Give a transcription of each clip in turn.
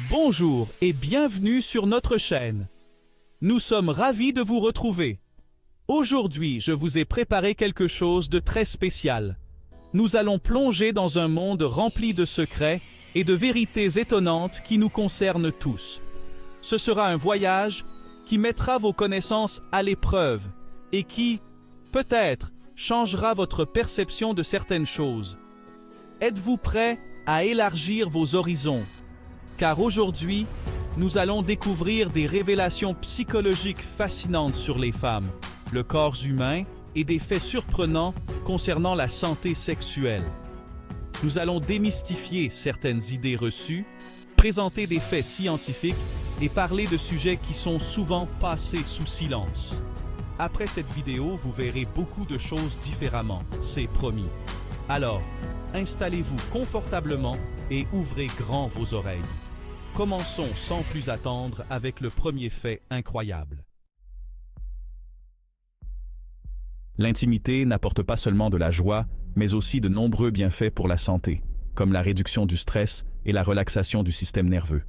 Bonjour et bienvenue sur notre chaîne. Nous sommes ravis de vous retrouver. Aujourd'hui, je vous ai préparé quelque chose de très spécial. Nous allons plonger dans un monde rempli de secrets et de vérités étonnantes qui nous concernent tous. Ce sera un voyage qui mettra vos connaissances à l'épreuve et qui, peut-être, changera votre perception de certaines choses. Êtes-vous prêts à élargir vos horizons? Car aujourd'hui, nous allons découvrir des révélations psychologiques fascinantes sur les femmes, le corps humain et des faits surprenants concernant la santé sexuelle. Nous allons démystifier certaines idées reçues, présenter des faits scientifiques et parler de sujets qui sont souvent passés sous silence. Après cette vidéo, vous verrez beaucoup de choses différemment, c'est promis. Alors, installez-vous confortablement et ouvrez grand vos oreilles. Commençons sans plus attendre avec le premier fait incroyable. L'intimité n'apporte pas seulement de la joie, mais aussi de nombreux bienfaits pour la santé, comme la réduction du stress et la relaxation du système nerveux.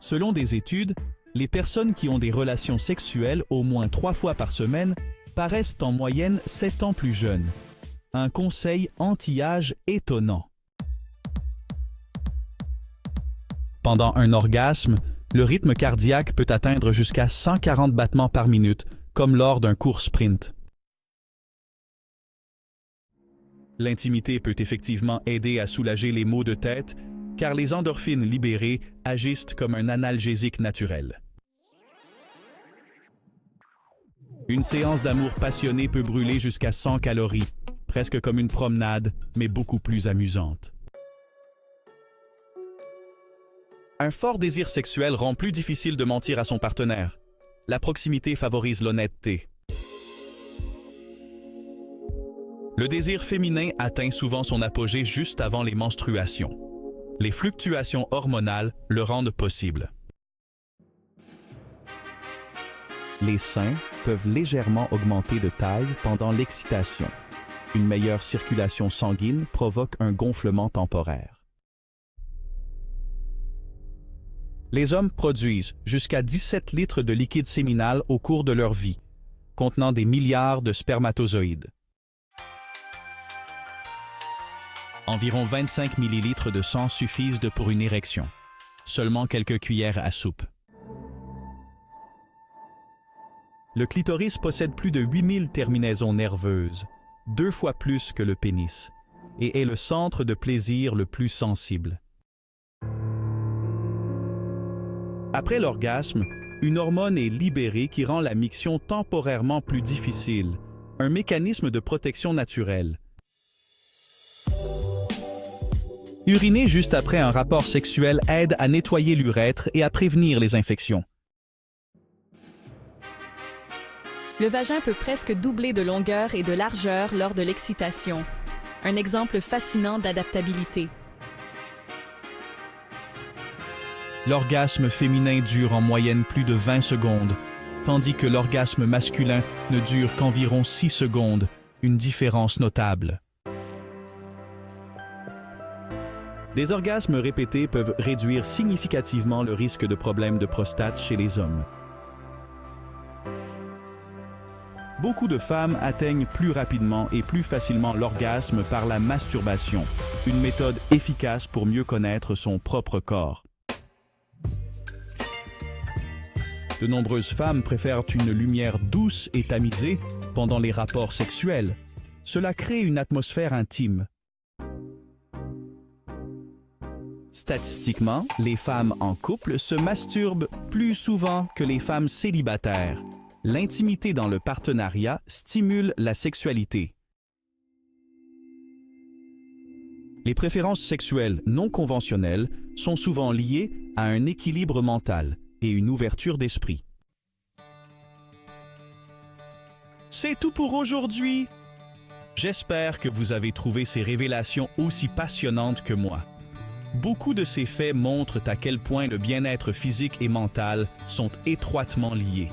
Selon des études, les personnes qui ont des relations sexuelles au moins 3 fois par semaine paraissent en moyenne 7 ans plus jeunes. Un conseil anti-âge étonnant. Pendant un orgasme, le rythme cardiaque peut atteindre jusqu'à 140 battements par minute, comme lors d'un court sprint. L'intimité peut effectivement aider à soulager les maux de tête, car les endorphines libérées agissent comme un analgésique naturel. Une séance d'amour passionné peut brûler jusqu'à 100 calories, presque comme une promenade, mais beaucoup plus amusante. Un fort désir sexuel rend plus difficile de mentir à son partenaire. La proximité favorise l'honnêteté. Le désir féminin atteint souvent son apogée juste avant les menstruations. Les fluctuations hormonales le rendent possible. Les seins peuvent légèrement augmenter de taille pendant l'excitation. Une meilleure circulation sanguine provoque un gonflement temporaire. Les hommes produisent jusqu'à 17 litres de liquide séminal au cours de leur vie, contenant des milliards de spermatozoïdes. Environ 25 millilitres de sang suffisent pour une érection, seulement quelques cuillères à soupe. Le clitoris possède plus de 8000 terminaisons nerveuses, 2 fois plus que le pénis, et est le centre de plaisir le plus sensible. Après l'orgasme, une hormone est libérée qui rend la miction temporairement plus difficile, un mécanisme de protection naturelle. Uriner juste après un rapport sexuel aide à nettoyer l'urètre et à prévenir les infections. Le vagin peut presque doubler de longueur et de largeur lors de l'excitation. Un exemple fascinant d'adaptabilité. L'orgasme féminin dure en moyenne plus de 20 secondes, tandis que l'orgasme masculin ne dure qu'environ 6 secondes, une différence notable. Des orgasmes répétés peuvent réduire significativement le risque de problèmes de prostate chez les hommes. Beaucoup de femmes atteignent plus rapidement et plus facilement l'orgasme par la masturbation, une méthode efficace pour mieux connaître son propre corps. De nombreuses femmes préfèrent une lumière douce et tamisée pendant les rapports sexuels. Cela crée une atmosphère intime. Statistiquement, les femmes en couple se masturbent plus souvent que les femmes célibataires. L'intimité dans le partenariat stimule la sexualité. Les préférences sexuelles non conventionnelles sont souvent liées à un équilibre mental et une ouverture d'esprit. C'est tout pour aujourd'hui. J'espère que vous avez trouvé ces révélations aussi passionnantes que moi. Beaucoup de ces faits montrent à quel point le bien-être physique et mental sont étroitement liés.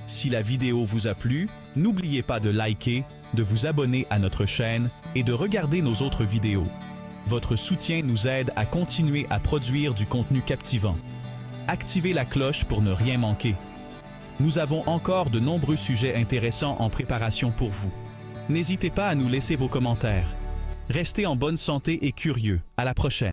Si la vidéo vous a plu, n'oubliez pas de liker, de vous abonner à notre chaîne et de regarder nos autres vidéos. Votre soutien nous aide à continuer à produire du contenu captivant. Activez la cloche pour ne rien manquer. Nous avons encore de nombreux sujets intéressants en préparation pour vous. N'hésitez pas à nous laisser vos commentaires. Restez en bonne santé et curieux. À la prochaine.